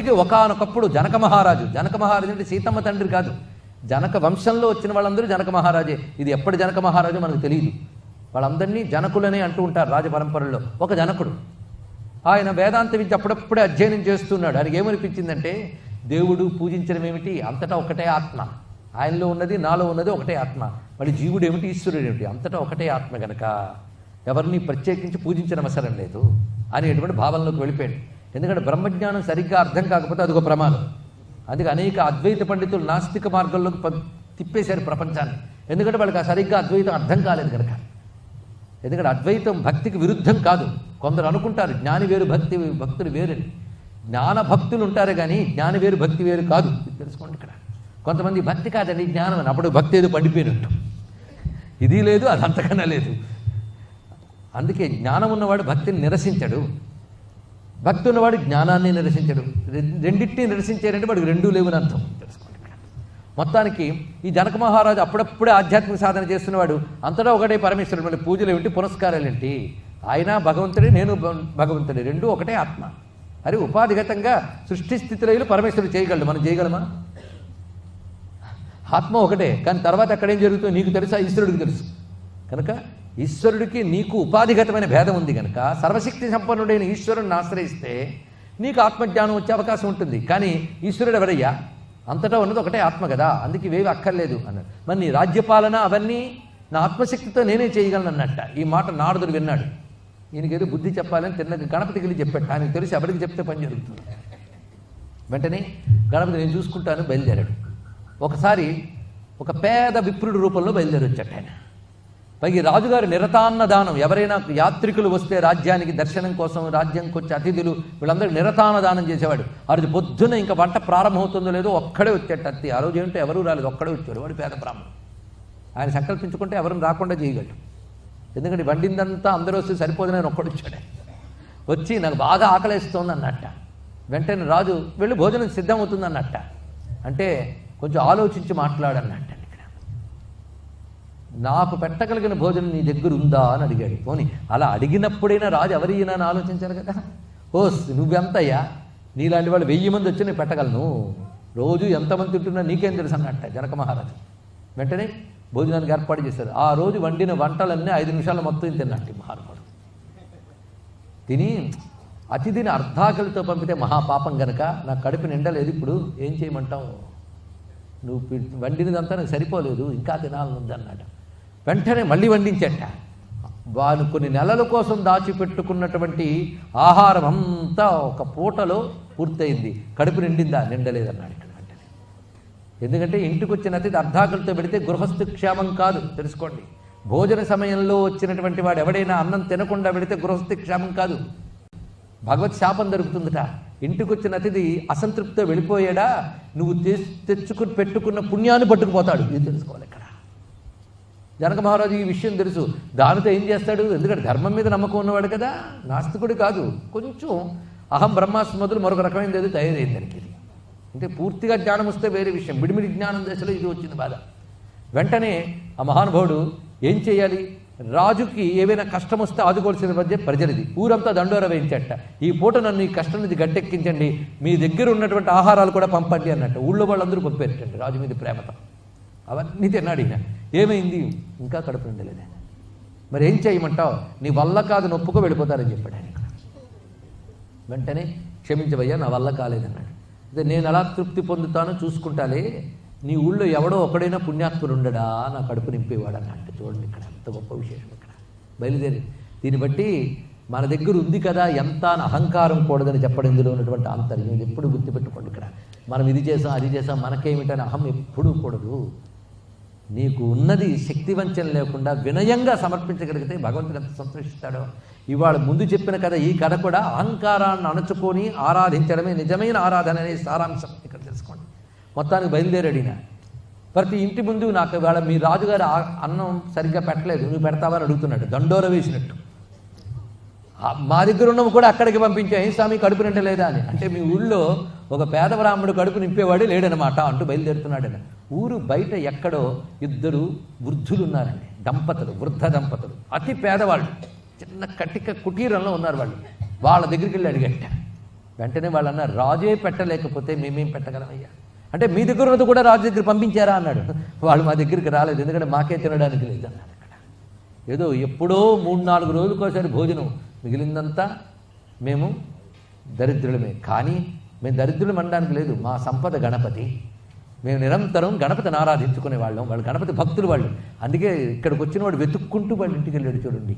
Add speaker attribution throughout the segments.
Speaker 1: భక్తికి ఒకానొకప్పుడు జనక మహారాజు అంటే సీతమ్మ తండ్రి కాదు, జనక వంశంలో వచ్చిన వాళ్ళందరూ జనక మహారాజే. ఇది ఎప్పటి జనక మహారాజు మనకు తెలియదు. వాళ్ళందరినీ జనకులనే అంటూ ఉంటారు రాజపరంపరలో. ఒక జనకుడు ఆయన వేదాంత విద్య అప్పుడప్పుడే అధ్యయనం చేస్తున్నాడు. ఆయనకి ఏమనిపించిందంటే దేవుడు పూజించడం ఏమిటి, అంతటా ఒకటే ఆత్మ, ఆయనలో ఉన్నది నాలో ఉన్నది ఒకటే ఆత్మ, మరి జీవుడు ఏమిటి ఈశ్వరుడు ఏమిటి, అంతటా ఒకటే ఆత్మ గనక ఎవరిని ప్రత్యేకించి పూజించడం అవసరం లేదు అనేటువంటి భావనలోకి వెళ్ళిపోయాడు. ఎందుకంటే బ్రహ్మజ్ఞానం సరిగ్గా అర్థం కాకపోతే అదొక ప్రమాదం. అందుకే అనేక అద్వైత పండితులు నాస్తిక మార్గంలోకి తిప్పేశారు ప్రపంచాన్ని. ఎందుకంటే వాళ్ళకి ఆ సరిగ్గా అద్వైతం అర్థం కాలేదు కనుక. ఎందుకంటే అద్వైతం భక్తికి విరుద్ధం కాదు. కొందరు అనుకుంటారు జ్ఞాని వేరు భక్తులు వేరని. జ్ఞాన భక్తులు ఉంటారు కానీ జ్ఞాని వేరు భక్తి వేరు కాదు, తెలుసుకోండి. ఇక్కడ కొంతమంది భక్తి కాదండి జ్ఞానం అని, అప్పుడు భక్తి ఏదో పండిపోయినట్టు. ఇది లేదు అది అంతకన్నా లేదు. అందుకే జ్ఞానం ఉన్నవాడు భక్తిని నిరసించడు, భక్తి ఉన్నవాడు జ్ఞానాన్ని నిరసించడు. రెండింటినీ నిరసించారంటే వాడికి రెండూ లేవని అర్థం, తెలుసుకోండి. మొత్తానికి ఈ జనక మహారాజు అప్పుడప్పుడే ఆధ్యాత్మిక సాధన చేస్తున్నవాడు. అంతటా ఒకటే పరమేశ్వరుడు. మళ్ళీ పూజలు ఏమిటి, పునస్కారాలు ఏంటి, ఆయన భగవంతుడే నేను భగవంతుడే, రెండూ ఒకటే ఆత్మ. అది ఉపాధిగతంగా సృష్టి స్థితిలో పరమేశ్వరుడు చేయగలడు, మనం చేయగలమా? ఆత్మ ఒకటే, కానీ తర్వాత అక్కడేం జరుగుతుందో నీకు తెలుసా, ఈశ్వరుడికి తెలుసు. కనుక ఈశ్వరుడికి నీకు ఉపాధిగతమైన భేదం ఉంది కనుక సర్వశక్తి సంపన్నుడైన ఈశ్వరుడిని ఆశ్రయిస్తే నీకు ఆత్మజ్ఞానం వచ్చే అవకాశం ఉంటుంది. కానీ ఈశ్వరుడు ఎవరయ్యా, అంతటా ఉన్నది ఒకటే ఆత్మ కదా, అందుకే ఇవేవి అక్కర్లేదు అన్నాడు. మరి నీ రాజ్యపాలన అవన్నీ నా ఆత్మశక్తితో నేనే చేయగలను అన్నట్ట. ఈ మాట నారదుడు విన్నాడు. ఈయనకేదో బుద్ధి చెప్పాలని తిన్నక గణపతికి వెళ్ళి చెప్పాడు. ఆయనకు తెలిసి ఎవరికి చెప్తే పని జరుగుతుంది. వెంటనే గణపతి నేను చూసుకుంటాను బయలుదేరాడు. ఒకసారి ఒక పేద విప్రుడి రూపంలో బయలుదేరి వచ్చాడు ఆయన. పైకి రాజుగారి నిరతాన్న దానం, ఎవరైనా యాత్రికులు వస్తే రాజ్యానికి దర్శనం కోసం రాజ్యంకి వచ్చే అతిథులు వీళ్ళందరూ నిరతాన్న దానం చేసేవాడు. ఆ రోజు పొద్దున్న ఇంకా వంట ప్రారంభమవుతుందో లేదో ఒక్కడే వచ్చాడు అత్తి. ఆ రోజు ఏంటో ఎవరూ రాలేదు, ఒక్కడే వచ్చాడు. వాడు పేద బ్రాహ్మణుడు. ఆయన సంకల్పించుకుంటే ఎవరిని రాకుండా చేయగలడు. ఎందుకంటే వండిందంతా అందరూ వస్తే సరిపోదు, నేను ఒక్కడు వచ్చాడు. వచ్చి నాకు బాగా ఆకలేస్తోంది అన్నట్ట. వెంటనే రాజు వెళ్ళి భోజనం సిద్ధమవుతుంది అన్నట్ట. అంటే కొంచెం ఆలోచించి మాట్లాడన్నట్ట. నాకు పెట్టగలిగిన భోజనం నీ దగ్గర ఉందా అని అడిగాడు. పోనీ అలా అడిగినప్పుడైనా రాజు ఎవరైనా అని ఆలోచించారు కదా. ఓస్ నువ్వెంతయ్యా, నీలాంటి వాళ్ళు 1000 మంది వచ్చి నేను పెట్టగలను, రోజు ఎంతమంది తింటున్నా నీకేం తెలుసు అన్నట్ట జనక మహారాజు. వెంటనే భోజనానికి ఏర్పాటు చేశారు. ఆ రోజు వండిన వంటలన్నీ 5 నిమిషాలు మొత్తం తిన్నట్టు మహానుభావుడు. తిని అతిథిని అర్ధాకలితో పంపితే మహాపాపం గనక నా కడుపు నిండలేదు, ఇప్పుడు ఏం చేయమంటావు, నువ్వు వండినదంతా నాకు సరిపోలేదు, ఇంకా తినాలనుంది అన్నాడు. వెంటనే మళ్ళీ వండించట. వారు కొన్ని నెలల కోసం దాచిపెట్టుకున్నటువంటి ఆహారం అంతా ఒక పూటలో పూర్తయింది. కడుపు నిండిందా, నిండలేదన్నాడు ఇక్కడ వెంటనే. ఎందుకంటే ఇంటికి వచ్చిన అతిథి అర్ధాకలితో పెడితే గృహస్థు క్షేమం కాదు, తెలుసుకోండి. భోజన సమయంలో వచ్చినటువంటి వాడు ఎవడైనా అన్నం తినకుండా పెడితే గృహస్థు క్షేమం కాదు, భగవత్ శాపం దొరుకుతుందట. ఇంటికి వచ్చిన అతిథి అసంతృప్తితో వెళ్ళిపోయాడా, నువ్వు తెచ్చుకుని పెట్టుకున్న పుణ్యాన్ని పట్టుకుపోతాడు. ఇది తెలుసుకోవాలి ఇక్కడ. జనక మహారాజు ఈ విషయం తెలుసు. దానితో ఏం చేస్తాడు, ఎందుకంటే ధర్మం మీద నమ్మకం ఉన్నవాడు కదా, నాస్తికుడు కాదు. కొంచెం అహం బ్రహ్మాస్మి మొదలు మరొక రకమైనది ఏదో తయారైంది దానికి. ఇది అంటే పూర్తిగా జ్ఞానం వస్తే వేరే విషయం, బిడిమిడి జ్ఞానం దశలో ఇది వచ్చింది బాధ. వెంటనే ఆ మహానుభావుడు ఏం చేయాలి, రాజుకి ఏవైనా కష్టం వస్తే ఆదుకోవాల్సిన మధ్య ప్రజలది. ఊరంతా దండోర వేయించట. ఈ పూట నన్ను ఈ కష్టం నుంచి గట్టెక్కించండి, మీ దగ్గర ఉన్నటువంటి ఆహారాలు కూడా పంపండి అన్నట్టు. ఊళ్ళో వాళ్ళందరూ పంపేటండి రాజు మీద ప్రేమతో. అవన్నీ తిన్నాడు ఈయన. ఏమైంది, ఇంకా కడుపు నిండలేదు. మరి ఏం చేయమంటావు, నీ వల్ల కాదు, నొప్పుకో వెళ్ళిపోతారని చెప్పాడు ఆయన. వెంటనే క్షమించవయ్యా, నా వల్ల కాలేదన్నాడు. అదే నేను ఎలా తృప్తి పొందుతానో చూసుకుంటాలే, నీ ఊళ్ళో ఎవడో ఒకడైనా పుణ్యాత్ముడు ఉండడా నా కడుపు నింపేవాడు అన్నట్టు. చూడండి ఇక్కడ ఎంత గొప్ప విశేషం. ఇక్కడ బయలుదేరి దీన్ని బట్టి మన దగ్గర ఉంది కదా ఎంత అని అహంకారం కూడదని చెప్పడం ఇందులో ఉన్నటువంటి ఆంతర్యం. ఇది ఎప్పుడు గుర్తుపెట్టుకోండి. ఇక్కడ మనం ఇది చేసాం అది చేసాం మనకేమిటని అహం ఎప్పుడూ కూడదు. నీకు ఉన్నది శక్తివంచన లేకుండా వినయంగా సమర్పించగలిగితే భగవంతుడు ఎంత సంతోషిస్తాడో. ఇవాళ ముందు చెప్పిన కథ, ఈ కథ కూడా అహంకారాన్ని అణచుకొని ఆరాధించడమే నిజమైన ఆరాధన అనే సారాంశం ఇక్కడ తెలుసుకోండి. మొత్తానికి బయలుదేరాడిన ప్రతి ఇంటి ముందు నాకు ఇవాళ మీ రాజుగారు అన్నం సరిగ్గా పెట్టలేదు, నువ్వు పెడతావని అడుగుతున్నాడు దండోర వేసినట్టు. మా దగ్గర ఉన్నవి కూడా అక్కడికి పంపించా, ఏం స్వామి కడుపు నిండలేదా అని. అంటే మీ ఊళ్ళో ఒక పేద బ్రాహ్మణుడు కడుపు నింపేవాడే లేడనమాట అంటూ బయలుదేరుతున్నాడని. ఊరు బయట ఎక్కడో 2 వృద్ధులు ఉన్నారండి, దంపతులు, వృద్ధ దంపతులు, అతి పేదవాళ్ళు, చిన్న కటిక కుటీరంలో ఉన్నారు వాళ్ళు. వాళ్ళ దగ్గరికి వెళ్ళి అడిగట్ట, వెంటనే వాళ్ళు అన్నారు, రాజే పెట్టలేకపోతే మేమేం పెట్టగలమయ్యా అంటే మీ దగ్గర ఉన్నది కూడా రాజు దగ్గర పంపించారా అన్నాడు. వాళ్ళు మా దగ్గరికి రాలేదు, ఎందుకంటే మాకే తినడానికి లేదు అన్నాడు. అక్కడ ఏదో ఎప్పుడో 3-4 రోజులకోసారి భోజనం, మిగిలిందంతా మేము దరిద్రులమే. కానీ మేము దరిద్రులం అనడానికి లేదు, మా సంపద గణపతి. మేము నిరంతరం గణపతిని ఆరాధించుకునే వాళ్ళం, వాళ్ళు గణపతి భక్తులు వాళ్ళు. అందుకే ఇక్కడికి వచ్చిన వాడు వెతుక్కుంటూ వాళ్ళ ఇంటికి వెళ్ళాడు చూడండి.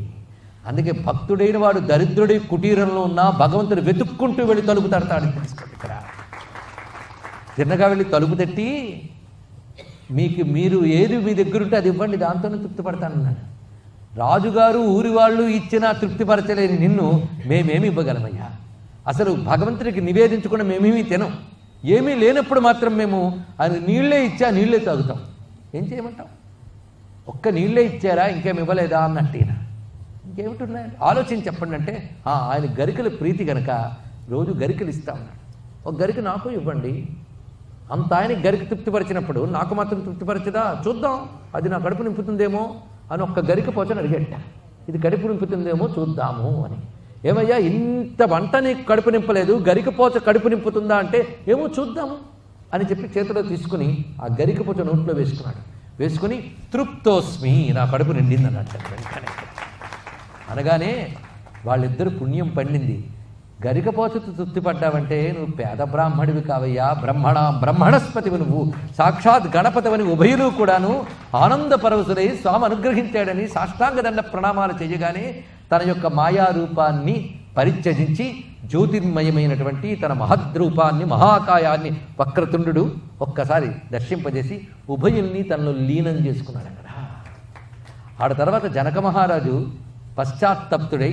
Speaker 1: అందుకే భక్తుడైన వాడు దరిద్రుడి కుటీరంలో ఉన్నా భగవంతుడు వెతుక్కుంటూ వెళ్ళి తలుపు తడతాడు. తెలుసుకోండి, ఇక్కడ తిన్నగా వెళ్ళి తలుపు తట్టి మీరు ఏది మీ దగ్గరుంటే అది ఇవ్వండి, దాంతోనే తృప్తిపడతానన్నాడు. రాజుగారు ఊరి వాళ్ళు ఇచ్చినా తృప్తిపరచలేని నిన్ను మేమేమి ఇవ్వగలమయ్యా? అసలు భగవంతుడికి నివేదించకుండా మేమేమీ తినం. ఏమీ లేనప్పుడు మాత్రం మేము ఆయన నీళ్ళే ఇచ్చా నీళ్ళే తాగుతాం. ఏం చేయమంటాం? ఒక్క నీళ్ళే ఇచ్చారా, ఇంకేమి ఇవ్వలేదా అన్నట్టేనా? ఇంకేమిటున్నాయి ఆలోచించి చెప్పండి అంటే, ఆయన గరికల ప్రీతి కనుక రోజు గరికలు ఇస్తా ఉన్నాడు. ఒక గరిక నాకు ఇవ్వండి. అంత ఆయనకి గరిక తృప్తిపరిచినప్పుడు నాకు మాత్రం తృప్తిపరచదా? చూద్దాం, అది నా కడుపు నింపుతుందేమో అని ఒక్క గరిక పోచని అడిగట్ట. ఇది కడుపు నింపుతుందేమో చూద్దాము అని. ఏమయ్యా ఇంత వంట నీకు కడుపు నింపలేదు, గరికపోచ కడుపు నింపుతుందా అంటే ఏమో చూద్దాము అని చెప్పి చేతిలో తీసుకుని ఆ గరికపోచ నోట్లో వేసుకున్నాడు. వేసుకుని తృప్తోస్మి, నా కడుపు నిండింది అన్నట్టు. వెంటనే అనగానే వాళ్ళిద్దరు పుణ్యం పండింది. గరికపోచతో తృప్తిపడ్డావంటే నువ్వు పేద బ్రాహ్మడివి కావయ్యా, బ్రహ్మణస్పతివి, నువ్వు సాక్షాత్ గణపతివని ఉభయులు కూడాను ఆనంద పరవశులై స్వామి అనుగ్రహించాడని సాష్టాంగదండ ప్రణామాలు చేయగానే తన యొక్క మాయారూపాన్ని పరిత్యజించి జ్యోతిర్మయమైనటువంటి తన మహద్రూపాన్ని మహాకాయాన్ని వక్రతుండు ఒక్కసారి దర్శింపజేసి ఉభయుల్ని తనలో లీనం చేసుకున్నాడు. అక్కడ ఆడ తర్వాత జనక మహారాజు పశ్చాత్తప్తుడై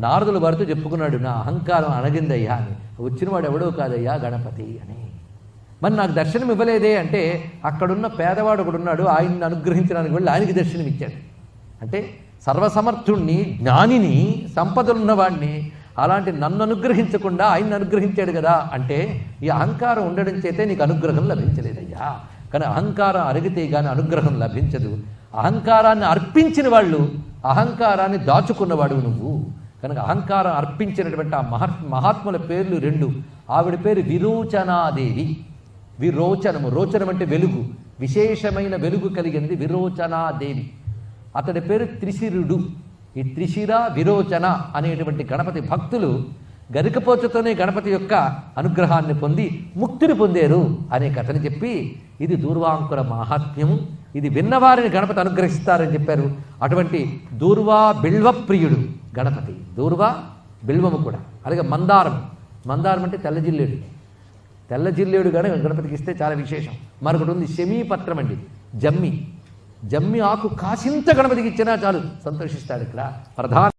Speaker 1: నారదుల వారితో చెప్పుకున్నాడు, నా అహంకారం అణగిందయ్యా అని. వచ్చినవాడు ఎవడో కాదయ్యా గణపతి అని. మరి నాకు దర్శనం ఇవ్వలేదే అంటే, అక్కడున్న పేదవాడు ఒకడున్నాడు, ఆయన్ని అనుగ్రహించడానికి వెళ్ళి ఆయనకి దర్శనం ఇచ్చాడు. అంటే సర్వసమర్థుణ్ణి, జ్ఞానిని, సంపదలున్నవాడిని, అలాంటి నన్ను అనుగ్రహించకుండా ఆయన్ని అనుగ్రహించాడు కదా అంటే, ఈ అహంకారం ఉండడం చేతే నీకు అనుగ్రహం లభించలేదయ్యా. కానీ అహంకారం అరిగితే కానీ అనుగ్రహం లభించదు. అహంకారాన్ని అర్పించిన వాళ్ళు, అహంకారాన్ని దాచుకున్నవాడు నువ్వు. కనుక అహంకారం అర్పించినటువంటి ఆ మహాత్ముల పేర్లు 2. ఆవిడ పేరు విరోచనాదేవి. విరోచనము, రోచనం అంటే వెలుగు, విశేషమైన వెలుగు కలిగింది విరోచనాదేవి. అతడి పేరు త్రిశిరుడు. ఈ త్రిశిర విరోచన అనేటువంటి గణపతి భక్తులు గరికపోచతోనే గణపతి యొక్క అనుగ్రహాన్ని పొంది ముక్తిని పొందారు అనే కథని చెప్పి, ఇది దూర్వాంకుర మహాత్మ్యము, ఇది విన్నవారిని గణపతి అనుగ్రహిస్తారని చెప్పారు. అటువంటి దూర్వా బిల్వప్రియుడు గణపతి. దూర్వా బిల్వము కూడా. అలాగే మందారం, మందారం అంటే తెల్ల జిల్లేడు. తెల్ల జిల్లేడు కానీ గణపతికి ఇస్తే చాలా విశేషం. మరొకటి ఉంది శమీపత్రం అండి, జమ్మి. జమ్మి ఆకు కాసింత గణపతికి ఇచ్చినా చాలు, సంతోషిస్తాడు. ఇక్కడ ప్రధాన